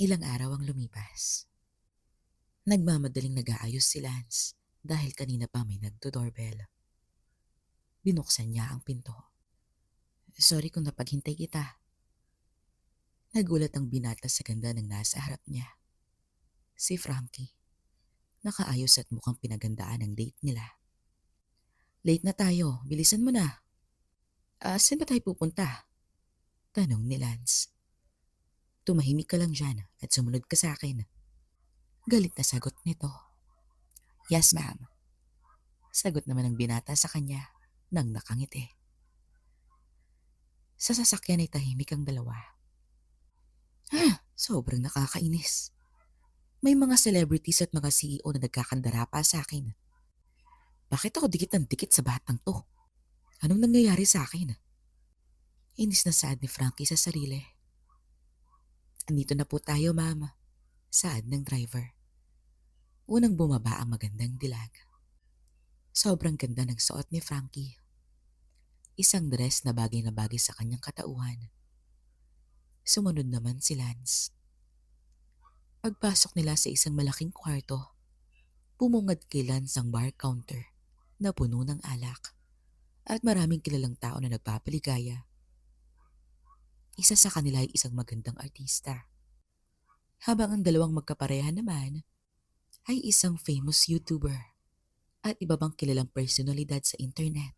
Ilang araw ang lumipas. Nagmamadaling nag-aayos si Lance dahil kanina pa may nagdo-doorbell. Binuksan niya ang pinto. Sorry kung napaghintay kita. Nagulat ang binata sa ganda ng nasa harap niya. Si Frankie. Nakaayos at mukhang pinagandaan ang date nila. Late na tayo, bilisan mo na. Saan ba tayo pupunta? Tanong ni Lance. Tumahimik ka lang dyan at sumunod ka sa akin. Galit na sagot nito. Yes, ma'am. Sagot naman ng binata sa kanya nang nakangiti. Sa sasakyan ay tahimik ang dalawa. Sobrang nakakainis. May mga celebrities at mga CEO na nagkakandara pa sa akin. Bakit ako dikit ng dikit sa batang to? Anong nangyayari sa akin? Inis na saad ni Frankie sa sarili. Andito na po tayo, ma'am. Saad ng driver. Unang bumaba ang magandang dilag. Sobrang ganda ng suot ni Frankie. Isang dress na bagay sa kanyang katauhan. Sumunod naman si Lance. Pagpasok nila sa isang malaking kwarto, bumungad kay Lance ang bar counter na puno ng alak at maraming kilalang tao na nagpapaligaya. Isa sa kanila ay isang magandang artista. Habang ang dalawang magkapareha naman ay isang famous YouTuber at iba bang kilalang personalidad sa internet.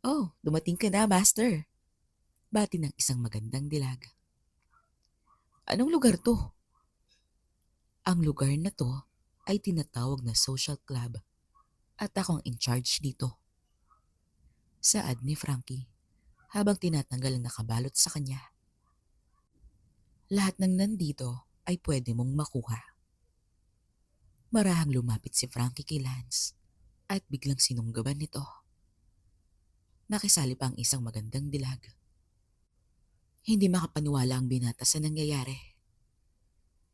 Oh, dumating ka na, Master. Bati ng isang magandang dilag. Anong lugar to? Ang lugar na to ay tinatawag na social club at ako ang in charge dito. Saad ni Frankie habang tinatanggal ang nakabalot sa kanya. Lahat ng nandito ay pwede mong makuha. Marahang lumapit si Frankie kay Lance at biglang sinunggaban nito. Nakisali pa ang isang magandang dilag. Hindi makapaniwala ang binata sa nangyayari.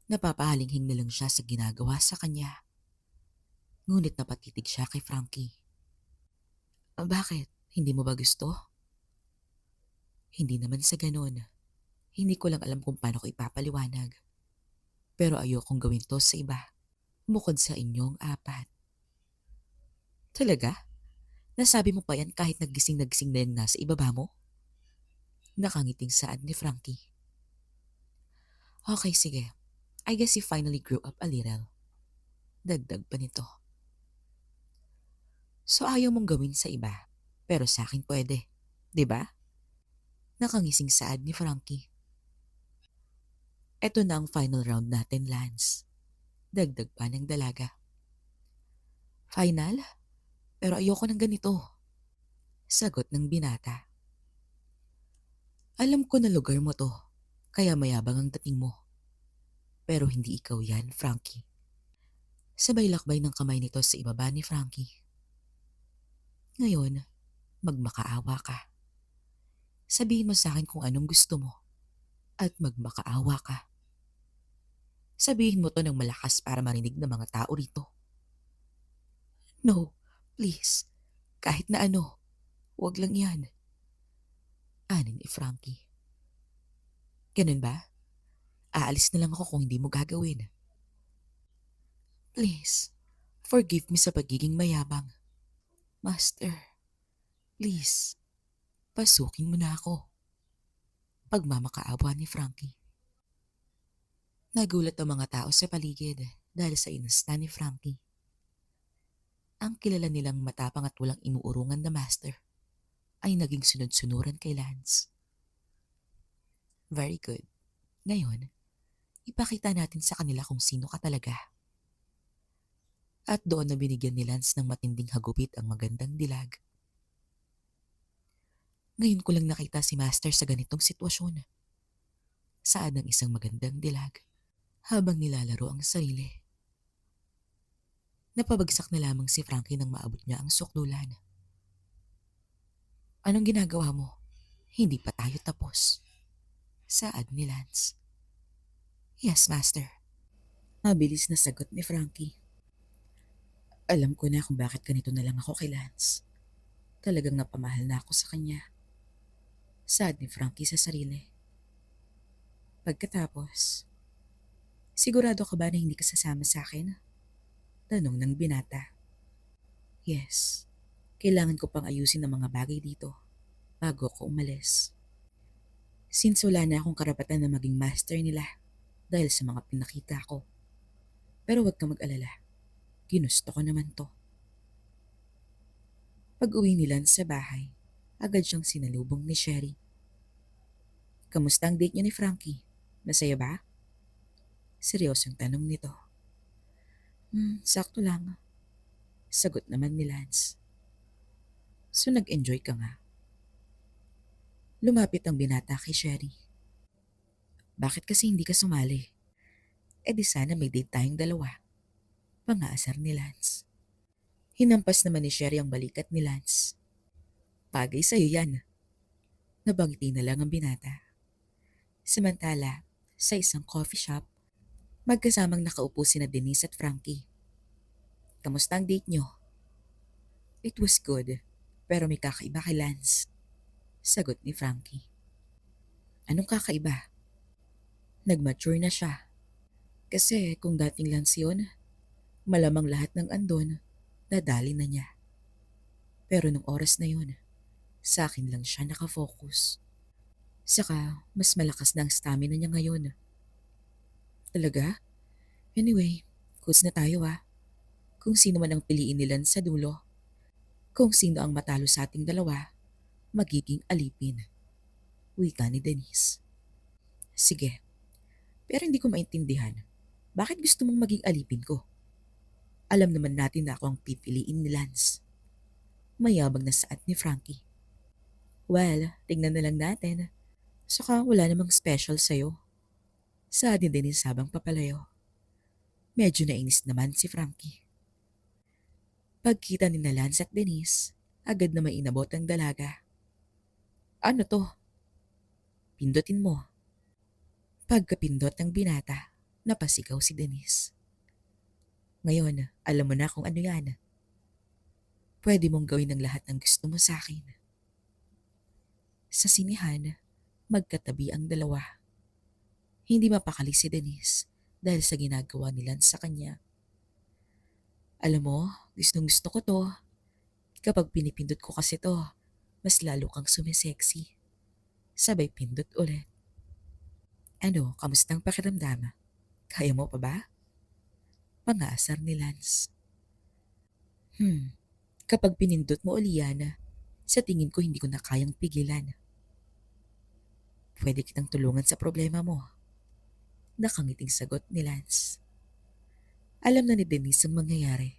Napapahalinghing na lang siya sa ginagawa sa kanya. Ngunit napatitig siya kay Frankie. Bakit? Hindi mo ba gusto? Hindi naman sa ganun. Hindi ko lang alam kung paano ko ipapaliwanag. Pero ayokong gawin to sa iba. Bukod sa inyong apat. Talaga? Nasabi mo pa yan kahit nagising na yung nasa ibaba mo? Nakangiting saad ni Frankie. Okay, sige. I guess you finally grew up a little. Dagdag pa nito. So ayaw mong gawin sa iba, pero sa akin pwede. 'Di ba? Nakangising saad ni Frankie. Ito na ang final round natin, Lance. Dagdag pa ng dalaga. Final? Pero ayoko ng ganito. Sagot ng binata. Alam ko na lugar mo to, kaya mayabang ang dating mo. Pero hindi ikaw yan, Frankie. Sabay lakbay ng kamay nito sa ibaba ni Frankie. Ngayon, magmakaawa ka. Sabihin mo sa akin kung anong gusto mo at magmakaawa ka. Sabihin mo to ng malakas para marinig ng mga tao rito. No, please. Kahit na ano, wag lang yan. Anin ni Frankie. Ganun ba? Aalis na lang ako kung hindi mo gagawin. Please, forgive me sa pagiging mayabang. Master, please, pasukin mo na ako. Pagmamakaawa ni Frankie. Nagulat ang mga tao sa paligid dahil sa inasta ni Frankie. Ang kilala nilang matapang at walang inuurungan na master ay naging sunod-sunuran kay Lance. Very good. Ngayon, ipakita natin sa kanila kung sino ka talaga. At doon na binigyan ni Lance ng matinding hagupit ang magandang dilag. Ngayon ko lang nakita si Master sa ganitong sitwasyon. Saad ng isang magandang dilag habang nilalaro ang sarili. Napabagsak na lamang si Frankie nang maabot niya ang sukdulan. Anong ginagawa mo? Hindi pa tayo tapos. Saad ni Lance. Yes, Master. Mabilis na sagot ni Frankie. Alam ko na kung bakit ganito na lang ako kay Lance. Talagang napamahal na ako sa kanya. Saad ni Frankie sa sarili. Pagkatapos, Sigurado ka ba na hindi ka sasama sa akin? Tanong ng binata. Yes, kailangan ko pang ayusin ang mga bagay dito bago ako umalis. Since wala na akong karapatan na maging master nila dahil sa mga pinakita ko. Pero huwag ka mag-alala, ginusto ko naman to. Pag-uwi nila sa bahay, agad siyang sinalubong ni Sherry. Kamusta ang date niyo ni Frankie? Masaya ba? Seryosong tanong nito. Sakto lang. Sagot naman ni Lance. So nag-enjoy ka nga? Lumapit ang binata kay Sherry. Bakit kasi hindi ka sumali? Eh di sana may date tayong dalawa. Pangaasar ni Lance. Hinampas naman ni Sherry ang balikat ni Lance. Bagay sa'yo yan. Nabangiti na lang ang binata. Samantala, sa isang coffee shop, magkasamang nakaupo sina Denise at Frankie. Kamusta ang date nyo? It was good, pero may kakaiba kay Lance. Sagot ni Frankie. Anong kakaiba? Nag-mature na siya. Kasi kung dating Lance yun, malamang lahat ng andon, nadali na niya. Pero nung oras na yun, sa akin lang siya nakafocus. Saka, mas malakas na ang stamina niya ngayon. Talaga? Anyway, goods na tayo ah. Kung sino man ang piliin nila sa dulo. Kung sino ang matalo sa ating dalawa, magiging alipin. Wika ni Denise. Sige, pero hindi ko maintindihan. Bakit gusto mong maging alipin ko? Alam naman natin na ako ang pipiliin ni Lance. Mayabang na saad ni Frankie. Well, tingnan na lang natin. Saka wala namang special sa'yo. Saad ni Denise habang papalayo. Medyo nainis naman si Frankie. Pagkita ni na Lance at Denise, agad na may inabot ang dalaga. Ano to? Pindutin mo. Pagkapindot ng binata, napasigaw si Denise. Ngayon, alam mo na kung ano yan. Pwede mong gawin ang lahat ng gusto mo sa akin. Sa sinihan, magkatabi ang dalawa. Hindi mapakali si Denise dahil sa ginagawa ni Lance sa kanya. Alam mo, gustong gusto ko to. Kapag pinipindot ko kasi to, mas lalo kang sumisexy. Sabay pindot ulit. Ano, kamusta ang pakiramdam? Kaya mo pa ba? Pangasar ni Lance. Kapag pinindot mo uli yan, sa tingin ko hindi ko na kayang pigilan. Pwede kitang tulungan sa problema mo. Nakangiting sagot ni Lance. Alam na ni Denise ang mangyayari,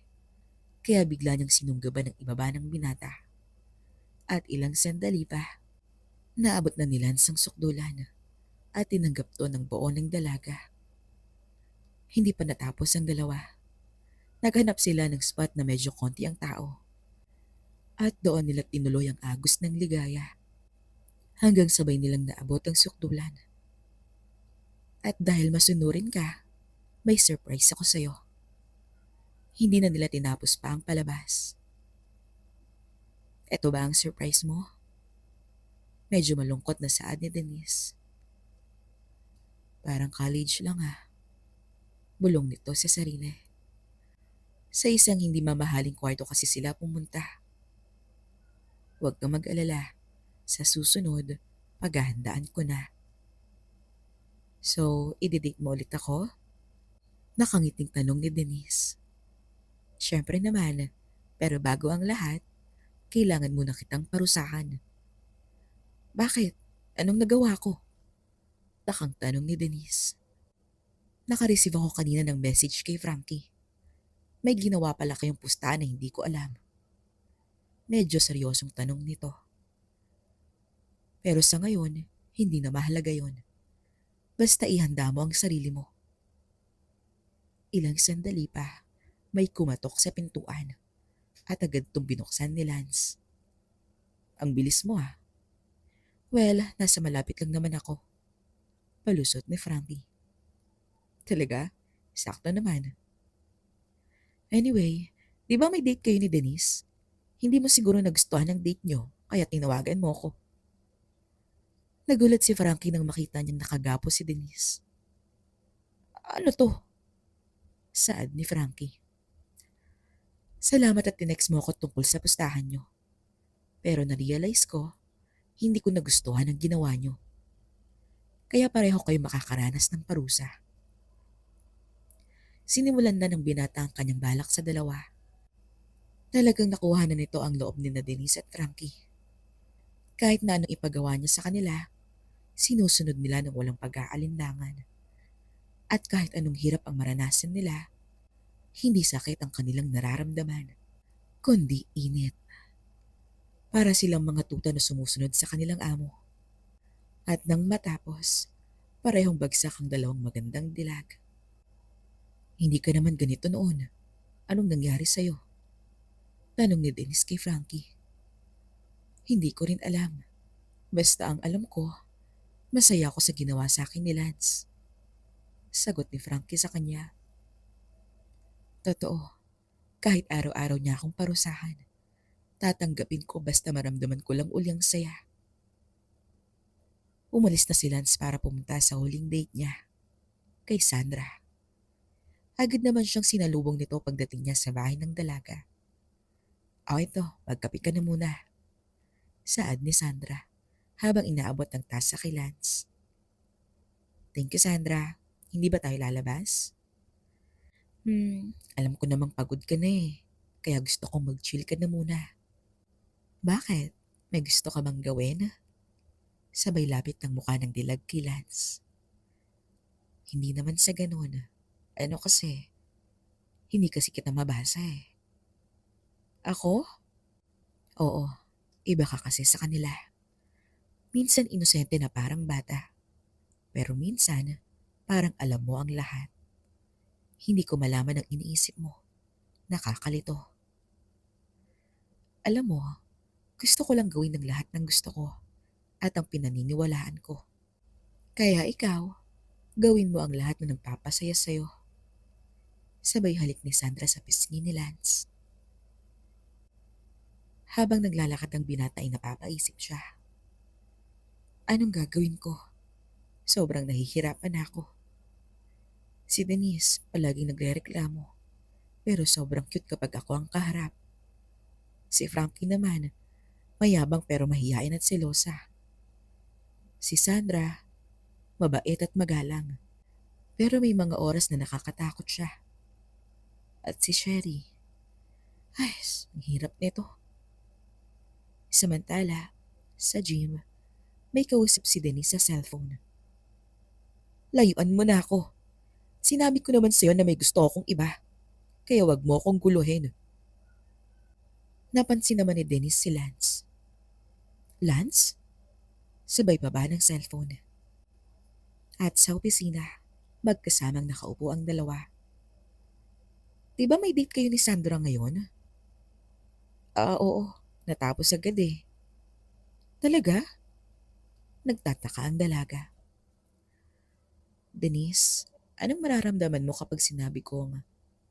kaya bigla niyang sinunggaban ng ibaba ng binata. At ilang sandali pa, naabot na ni Lance ang sukdulan at tinanggap to ng buo ng dalaga. Hindi pa natapos ang dalawa. Naghanap sila ng spot na medyo konti ang tao. At doon nila tinuloy ang agos ng ligaya. Hanggang sabay nilang naabot ang sukdulan. At dahil masunurin ka, may surprise ako sa'yo. Hindi na nila tinapos pa ang palabas. Eto ba ang surprise mo? Medyo malungkot na saad ni Denise. Parang college lang ah. Bulong nito sa sarili. Sa isang hindi mamahaling kwarto kasi sila pumunta. Huwag kang mag-alala. Sa susunod, paghahandaan ko na. So, ididate mo ulit ako? Nakangiting tanong ni Denise. Siyempre naman, pero bago ang lahat, kailangan muna kitang parusahan. Bakit? Anong nagawa ko? Takang tanong ni Denise. Nakareceive ako kanina ng message kay Frankie. May ginawa pala kayong pustahan na hindi ko alam. Medyo seryosong tanong nito. Pero sa ngayon, hindi na mahalaga yon. Basta ihanda mo ang sarili mo. Ilang sandali pa, may kumatok sa pintuan at agad itong binuksan ni Lance. Ang bilis mo ah. Well, nasa malapit lang naman ako. Palusot ni Frankie. Talaga? Sakto naman. Anyway, di ba may date kayo ni Denise? Hindi mo siguro nagustuhan ang date nyo, kaya tinawagan mo ko. Nagulat si Frankie nang makita niyang nakagapo si Denise. Ano to? Saad ni Frankie. Salamat at tinext mo ako tungkol sa pustahan nyo. Pero na-realize ko, hindi ko nagustuhan ang ginawa nyo. Kaya pareho kayo makakaranas ng parusa. Sinimulan na ng binata ang kanyang balak sa dalawa. Talagang nakuha na nito ang loob ni na Denise at Frankie. Kahit na anong ipagawa niya sa kanila, sinusunod nila ng walang pag-aalinlangan. At kahit anong hirap ang maranasan nila, hindi sakit ang kanilang nararamdaman, kundi init. Para silang mga tuta na sumusunod sa kanilang amo. At nang matapos, parehong bagsak ang dalawang magandang dilag. Hindi ka naman ganito noon. Anong nangyari sa'yo? Tanong ni Dennis kay Frankie. Hindi ko rin alam. Basta ang alam ko, masaya ako sa ginawa sa akin ni Lance. Sagot ni Frankie sa kanya. Totoo, kahit araw-araw niya akong parusahan, tatanggapin ko basta maramdaman ko lang uli ang saya. Umalis na si Lance para pumunta sa huling date niya, kay Sandra. Agad naman siyang sinalubong nito pagdating niya sa bahay ng dalaga. O ito, magkape ka na muna. Saad ni Sandra habang inaabot ang tasa kay Lance. Thank you, Sandra. Hindi ba tayo lalabas? Alam ko namang pagod ka na eh. Kaya gusto kong mag-chill ka na muna. Bakit? May gusto ka bang gawin? Sabay lapit ng mukha ng dilag kay Lance. Hindi naman sa ganun. Ano kasi, hindi kasi kita mabasa eh. Ako? Oo, iba ka kasi sa kanila. Minsan inosente na parang bata. Pero minsan, parang alam mo ang lahat. Hindi ko malaman ang iniisip mo. Nakakalito. Alam mo, gusto ko lang gawin ng lahat ng gusto ko at ang pinaniniwalaan ko. Kaya ikaw, gawin mo ang lahat na nagpapasaya sa'yo. Sabay halik ni Sandra sa pisngi ni Lance. Habang naglalakad ang binata ay napapaisip siya. Anong gagawin ko? Sobrang nahihirapan ako. Si Denise palaging nagrereklamo, pero sobrang cute kapag ako ang kaharap. Si Frankie naman, mayabang pero mahiyain at selosa. Si Sandra, mabait at magalang, pero may mga oras na nakakatakot siya. At si Sherry, ay, ang hirap nito. Samantala, sa gym, may kausap si Denise sa cellphone. Layuan mo na ako. Sinabi ko naman sa'yo na may gusto akong iba. Kaya wag mo akong guluhin. Napansin naman ni Dennis si Lance. Lance? Sabay baba ng cellphone. At sa opisina, magkasamang nakaupo ang dalawa. Diba may date kayo ni Sandra ngayon? Oo. Natapos agad eh. Talaga? Nagtataka ang dalaga. Denise, anong mararamdaman mo kapag sinabi kong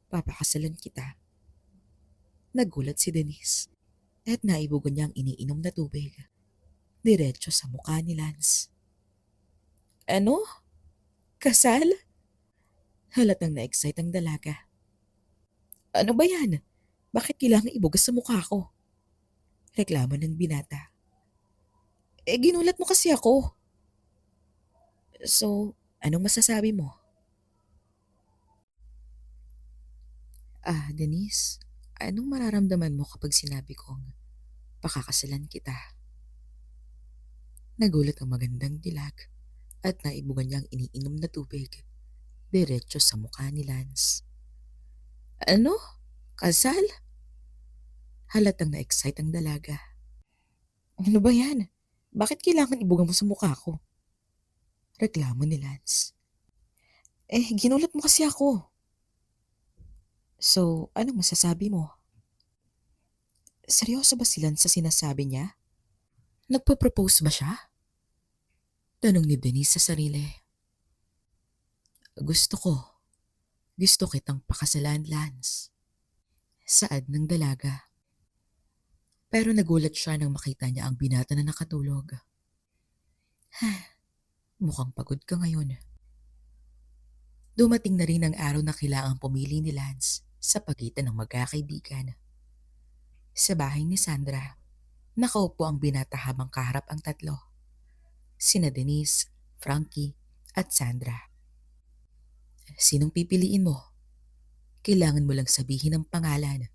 papakasalan kita? Nagulat si Denise at naibugon niya ang iniinom na tubig. Diretso sa mukha ni Lance. Ano? Kasal? Halatang na-excite ang dalaga. Ano ba yan? Bakit kailangan ibugas sa mukha ko? Reklamo ng binata. Ginulat mo kasi ako. So, anong masasabi mo? Denise, anong mararamdaman mo kapag sinabi kong pakakasalan kita? Nagulat ang magandang dilag at naibugan niya ang iniinom na tubig. Diretso sa mukha ni Lance. Ano? Kasal? Halatang na-excite ang dalaga. Ano ba yan? Bakit kailangan ibuga mo sa mukha ko? Reklamo ni Lance. Ginulat mo kasi ako. So, anong masasabi mo? Seryoso ba si Lance sa sinasabi niya? Nagpo-propose ba siya? Tanong ni Denise sa sarili. Gusto ko. Gusto kitang pakasalan, Lance. Saad ng dalaga. Pero nagulat siya nang makita niya ang binata na nakatulog. Mukhang pagod ka ngayon. Dumating na rin ang araw na kailangang pumili ni Lance sa pagitan ng magkakaibigan. Sa bahay ni Sandra, nakaupo ang binata habang kaharap ang tatlo. Sina Denise, Frankie, at Sandra. Sinong pipiliin mo? Kailangan mo lang sabihin ang pangalan.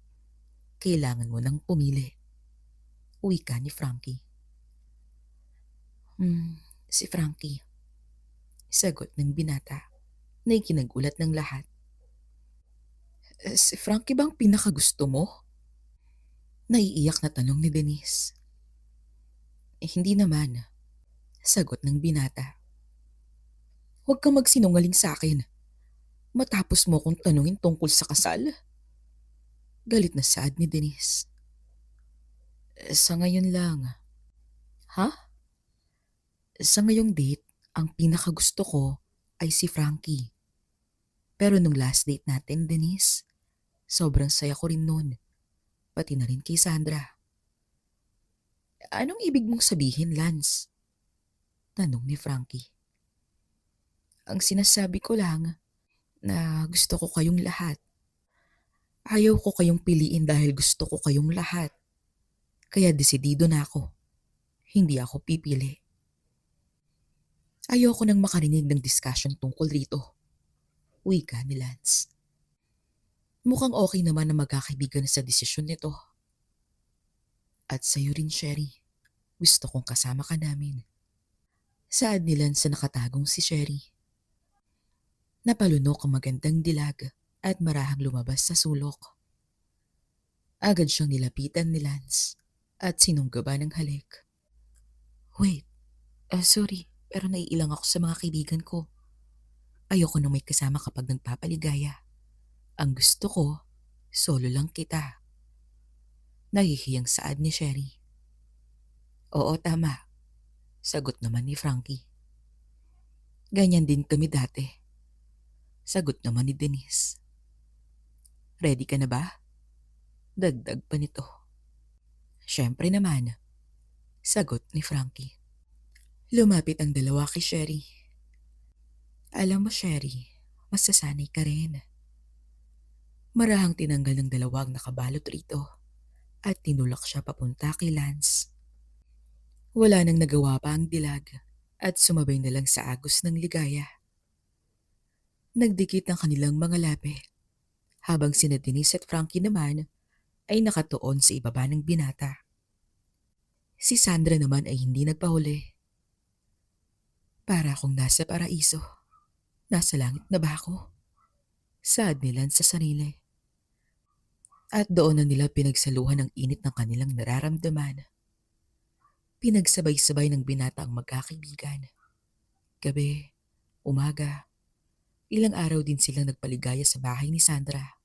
Kailangan mo nang pumili. Wika ni Frankie. Si Frankie. Sagot ng binata na ikinagulat ng lahat. Si Frankie bang pinakagusto mo? Naiiyak na tanong ni Denise. Hindi naman. Sagot ng binata. Huwag kang magsinungaling sa akin. Matapos mo kong tanungin tungkol sa kasal? Galit na saad ni Denise. Sa ngayon lang. Ha? Sa ngayong date, ang pinakagusto ko ay si Frankie. Pero nung last date natin, Denise, sobrang saya ko rin nun. Pati na rin kay Sandra. Anong ibig mong sabihin, Lance? Tanong ni Frankie. Ang sinasabi ko lang na gusto ko kayong lahat. Ayaw ko kayong piliin dahil gusto ko kayong lahat. Kaya desidido na ako. Hindi ako pipili. Ayoko nang makarinig ng discussion tungkol rito. Wika ni Lance. Mukhang okay naman na magkakaibigan sa desisyon nito. At sa'yo rin, Sherry. Gusto kong kasama ka namin. Saad ni Lance sa nakatagong si Sherry. Napalunok ang magandang dilag at marahang lumabas sa sulok. Agad siyang nilapitan ni Lance at sinunggaba ng halik. Wait, sorry, pero naiilang ako sa mga kaibigan ko. Ayoko nang may kasama kapag nagpapaligaya. Ang gusto ko, solo lang kita. Nahihiyang saad ni Sherry. Oo, tama. Sagot naman ni Frankie. Ganyan din kami dati. Sagot naman ni Denise. Ready ka na ba? Dagdag pa nito. Siyempre naman. Sagot ni Frankie. Lumapit ang dalawa kay Sherry. Alam mo, Sherry, masasanay ka rin. Marahang tinanggal ng dalawang nakabalot rito at tinulak siya papunta kay Lance. Wala nang nagawa pa ang dilag at sumabay na lang sa agos ng ligaya. Nagdikit ang kanilang mga labi habang sina Denise at Frankie naman ay nakatuon sa ibaba ng binata. Si Sandra naman ay hindi nagpahuli. Para akong nasa paraiso. Nasa langit na ba ako? Saad nila sa sarili. At doon na nila pinagsaluhan ang init ng kanilang nararamdaman. Pinagsabay-sabay ng binata ang magkakaibigan. Gabi, umaga, ilang araw din silang nagpaligaya sa bahay ni Sandra.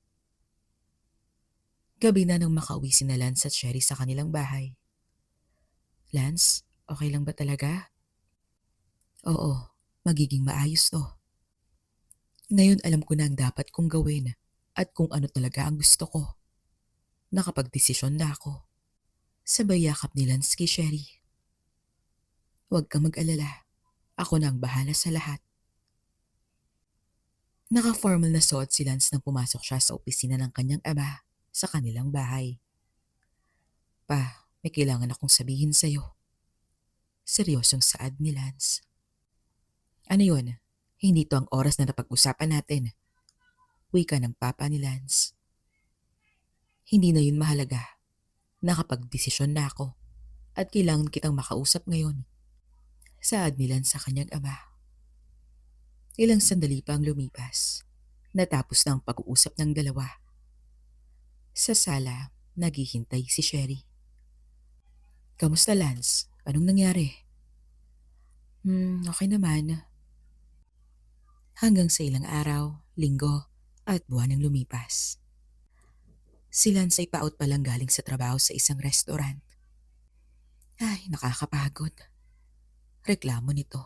Gabi na nang makauwi sina Lance at Sherry sa kanilang bahay. Lance, okay lang ba talaga? Oo, magiging maayos to. Ngayon alam ko na ang dapat kong gawin at kung ano talaga ang gusto ko. Nakapagdesisyon na ako. Sabay yakap ni Lance kay Sherry. Huwag kang mag-alala. Ako na ang bahala sa lahat. Naka-formal na suot si Lance nang pumasok siya sa opisina ng kanyang ama sa kanilang bahay. Pa, may kailangan akong sabihin sa'yo. Seryosong saad ni Lance. Ano yun? Hindi to ang oras na napag-usapan natin. Wika ng papa ni Lance. Hindi na yun mahalaga. Nakapag-desisyon na ako at kailangan kitang makausap ngayon. Saad ni Lance sa kanyang ama. Ilang sandali pa ang lumipas. Natapos na ang pag-uusap ng dalawa. Sa sala, naghihintay si Sherry. Kamusta, Lance? Anong nangyari? Okay naman. Hanggang sa ilang araw, linggo, at buwan ang lumipas. Si Lance ay paut pa lang galing sa trabaho sa isang restaurant. Ay, nakakapagod. Reklamo nito.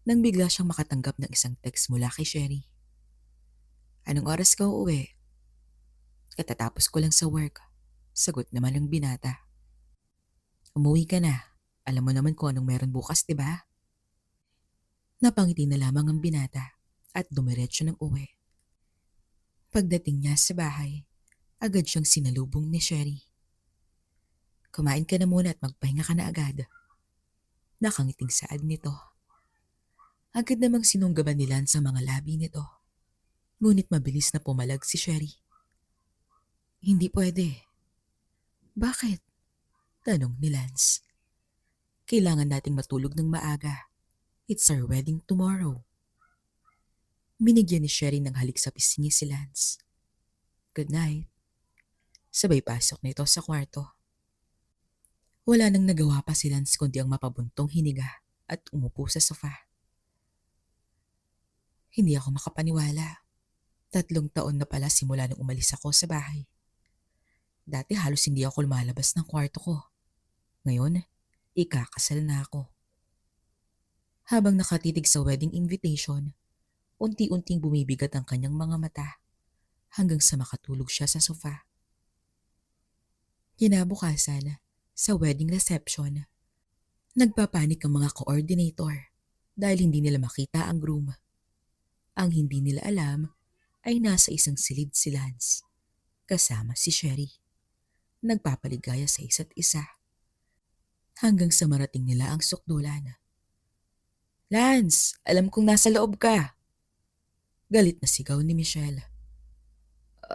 Nang bigla siyang makatanggap ng isang text mula kay Sherry. Anong oras ka uuwi? Katatapos ko lang sa work. Sagot naman ng binata. Umuwi ka na. Alam mo naman kung anong meron bukas, di ba? Napangiti na lamang ang binata at dumiretso ng uwi. Pagdating niya sa bahay, agad siyang sinalubong ni Sherry. Kumain ka na muna at magpahinga ka na agad. Nakangiting saad nito. Agad namang sinunggaban ni Lance ang mga labi nito. Ngunit mabilis na pumalag si Sherry. Hindi pwede. Bakit? Tanong ni Lance. Kailangan nating matulog ng maaga. It's our wedding tomorrow. Binigyan ni Sherry ng halik sa pisngi si Lance. Good night. Sabay pasok nito sa kwarto. Wala nang nagawa pa si Lance kundi ang mapabuntong hiniga at umupo sa sofa. Hindi ako makapaniwala. 3 taon na pala simula nung umalis ako sa bahay. Dati halos hindi ako lumalabas ng kwarto ko. Ngayon, ikakasal na ako. Habang nakatitig sa wedding invitation, unti-unting bumibigat ang kanyang mga mata hanggang sa makatulog siya sa sofa. Kinabukasan, sa wedding reception, nagpapanik ang mga coordinator dahil hindi nila makita ang groom. Ang hindi nila alam ay nasa isang silid si Lance, kasama si Sherry. Nagpapaligaya sa isa't isa. Hanggang sa marating nila ang sukdulan. Lance, alam kong nasa loob ka. Galit na sigaw ni Michelle.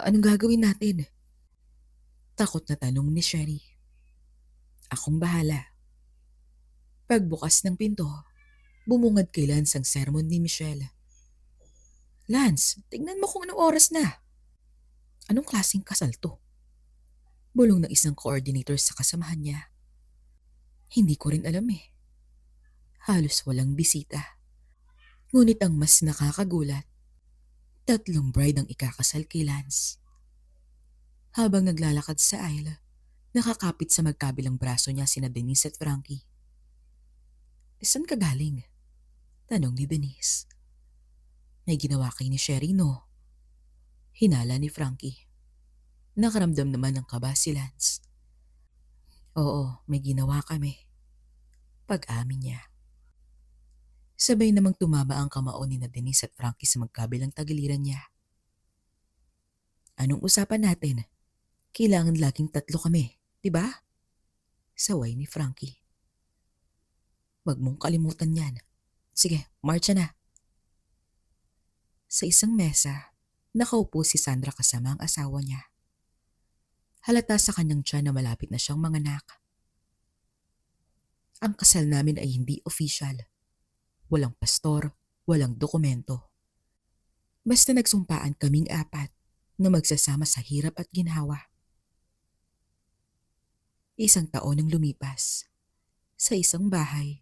Anong gagawin natin? Takot na tanong ni Sherry. Akong bahala. Pagbukas ng pinto, bumungad kay Lance ang sermon ni Michelle. Lance, tingnan mo kung anong oras na. Anong klaseng kasal to? Bulong ng isang coordinator sa kasamahan niya. Hindi ko rin alam eh. Halos walang bisita. Ngunit ang mas nakakagulat, 3 bride ang ikakasal kay Lance. Habang naglalakad sa aisle, nakakapit sa magkabilang braso niya sina Denise at Frankie. Saan ka galing? Tanong ni Denise. May ginawa kay ni Sherry, no? Hinala ni Frankie. Nakaramdam naman ng kaba si Lance. Oo, may ginawa kami. Pag-amin niya. Sabay namang tumama ang kamao ni na Denise at Frankie sa magkabilang tagiliran niya. Anong usapan natin? Kailangan laging 3 kami, di ba? Saway ni Frankie. Wag mong kalimutan yan. Sige, marcha na. Sa isang mesa, nakaupo si Sandra kasama ang asawa niya. Halata sa kanyang tiyan na malapit na siyang manganak. Ang kasal namin ay hindi official. Walang pastor, walang dokumento. Basta nagsumpaan kaming 4 na magsasama sa hirap at ginhawa. 1 taon ang lumipas. Sa isang bahay,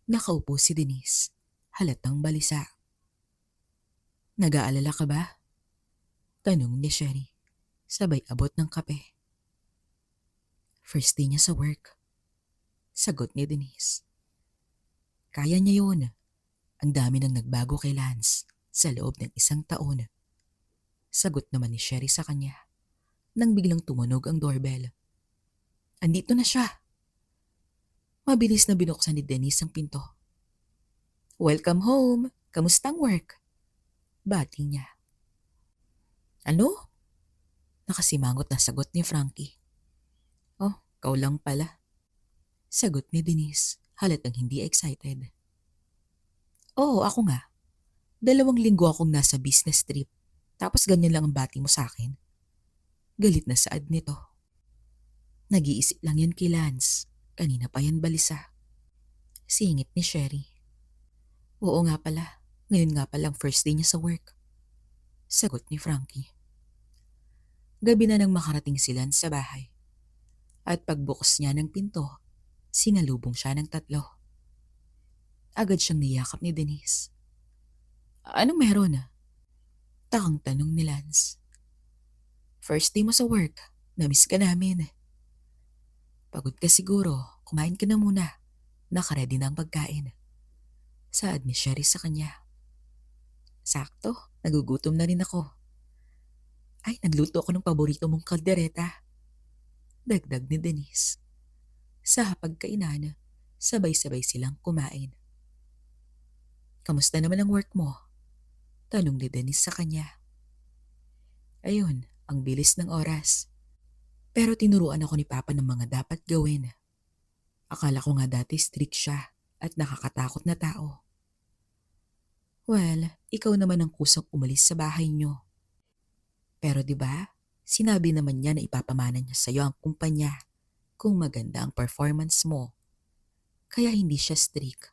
nakaupo si Denise, halatang balisa. Nag-aalala ka ba? Tanong ni Sherry, sabay abot ng kape. First day niya sa work. Sagot ni Denise. Kaya niya yun. Ang dami nang nagbago kay Lance sa loob ng 1 taon. Sagot naman ni Sherry sa kanya nang biglang tumunog ang doorbell. Andito na siya. Mabilis na binuksan ni Denise ang pinto. Welcome home. Kamustang work? Bati niya. Ano? Nakasimangot na sagot ni Frankie. Oh, ikaw lang pala. Sagot ni Denise, halatang hindi excited. Oo, ako nga. 2 linggo akong nasa business trip, tapos ganyan lang ang bati mo sa akin. Galit na saad nito. Nag-iisip lang yan kay Lance. Kanina pa yan balisa. Singit ni Sherry. Oo nga pala. Ngayon nga palang first day niya sa work. Sagot ni Frankie. Gabi na nang makarating si Lance sa bahay. At pagbukas niya ng pinto, sinalubong siya ng 3. Agad siyang niyakap ni Denise. Anong meron? Takang tanong ni Lance. First day mo sa work. Namiss ka namin. Pagod ka siguro. Kumain ka na muna. Nakaredy na ang pagkain. Saad ni Sherry sa kanya. Sakto. Nagugutom na rin ako. Ay, nagluto ako ng paborito mong kaldereta. Dagdag ni Denise. Sa hapagkainan, sabay-sabay silang kumain. Kamusta naman ang work mo? Tanong ni Denise sa kanya. Ayun, ang bilis ng oras. Pero tinuruan ako ni Papa ng mga dapat gawin. Akala ko nga dati strict siya at nakakatakot na tao. Well, ikaw naman ang kusang umalis sa bahay niyo. Pero 'di ba? Sinabi naman niya na ipapamana niya sa iyo ang kumpanya kung maganda ang performance mo. Kaya hindi siya strict.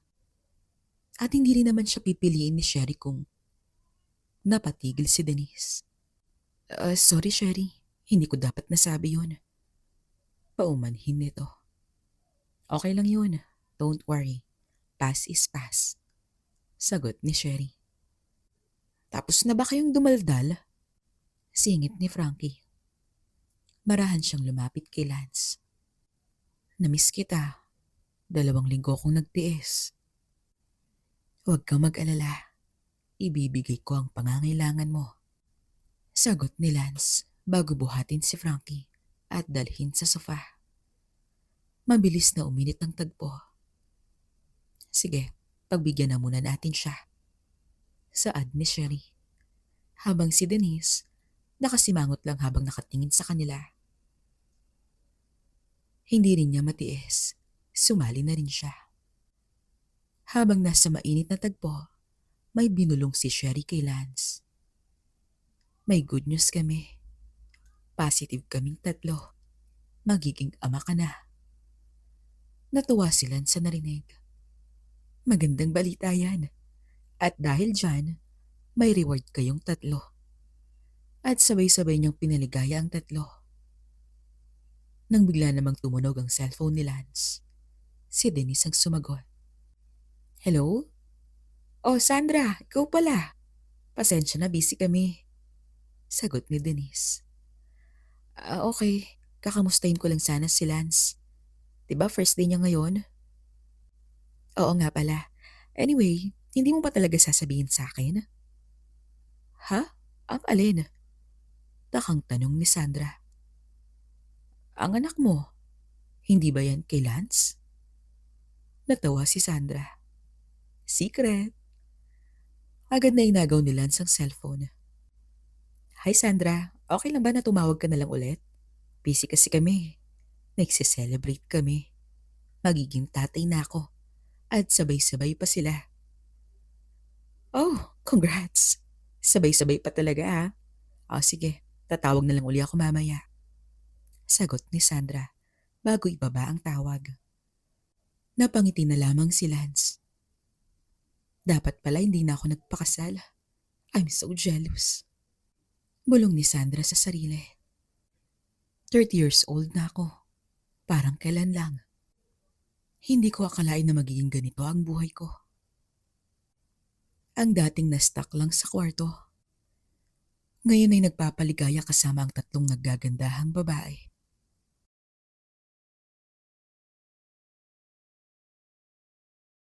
At hindi rin naman siya pipiliin ni Sherry kung napatigil si Denise. Sorry Sherry, hindi ko dapat nasabi yun. Paumanhin nito. Okay lang yun, don't worry. Pass is pass. Sagot ni Sherry. Tapos na ba kayong dumaldal? Singit ni Frankie. Marahan siyang lumapit kay Lance. Namiss kita. 2 linggo kong nagtiis. Huwag kang mag-alala. Ibibigay ko ang pangangailangan mo. Sagot ni Lance bago buhatin si Frankie at dalhin sa sofa. Mabilis na uminit ang tagpo. Sige, pagbigyan na muna natin siya. Saad ni Sherry. Habang si Denise, nakasimangot lang habang nakatingin sa kanila. Hindi rin niya matiis. Sumali na rin siya. Habang nasa mainit na tagpo, may binulong si Sherry kay Lance. May good news kami. Positive kaming 3. Magiging ama ka na. Natuwa si Lance sa narinig. Magandang balita yan. At dahil dyan, may reward kayong 3. At sabay-sabay niyang pinaligaya ang 3. Nang bigla namang tumunog ang cellphone ni Lance, si Denise ang sumagot. Hello? Oh, Sandra, ikaw pala. Pasensya na, busy kami. Sagot ni Denise. Okay. Kakamustahin ko lang sana si Lance. 'Di ba first day niya ngayon? Oo nga pala. Anyway, hindi mo pa talaga sasabihin sa akin? Ha? Ang alin? Takang tanong ni Sandra. Ang anak mo, hindi ba yan kay Lance? Natawa si Sandra. Secret. Agad na inagaw ni Lance ang cellphone. Hi Sandra, okay lang ba na tumawag ka na lang ulit? Busy kasi kami. Nagse-celebrate kami. Magiging tatay na ako. At sabay-sabay pa sila. Oh, congrats. Sabay-sabay pa talaga ha. Sige, tatawag na lang uli ako mamaya. Sagot ni Sandra bago ibaba ang tawag. Napangiti na lamang si Lance. Dapat pala hindi na ako nagpakasal. I'm so jealous. Bulong ni Sandra sa sarili. 30 years old na ako. Parang kailan lang. Hindi ko akalain na magiging ganito ang buhay ko. Ang dating na-stuck lang sa kwarto. Ngayon ay nagpapaligaya kasama ang 3 naggagandahang babae.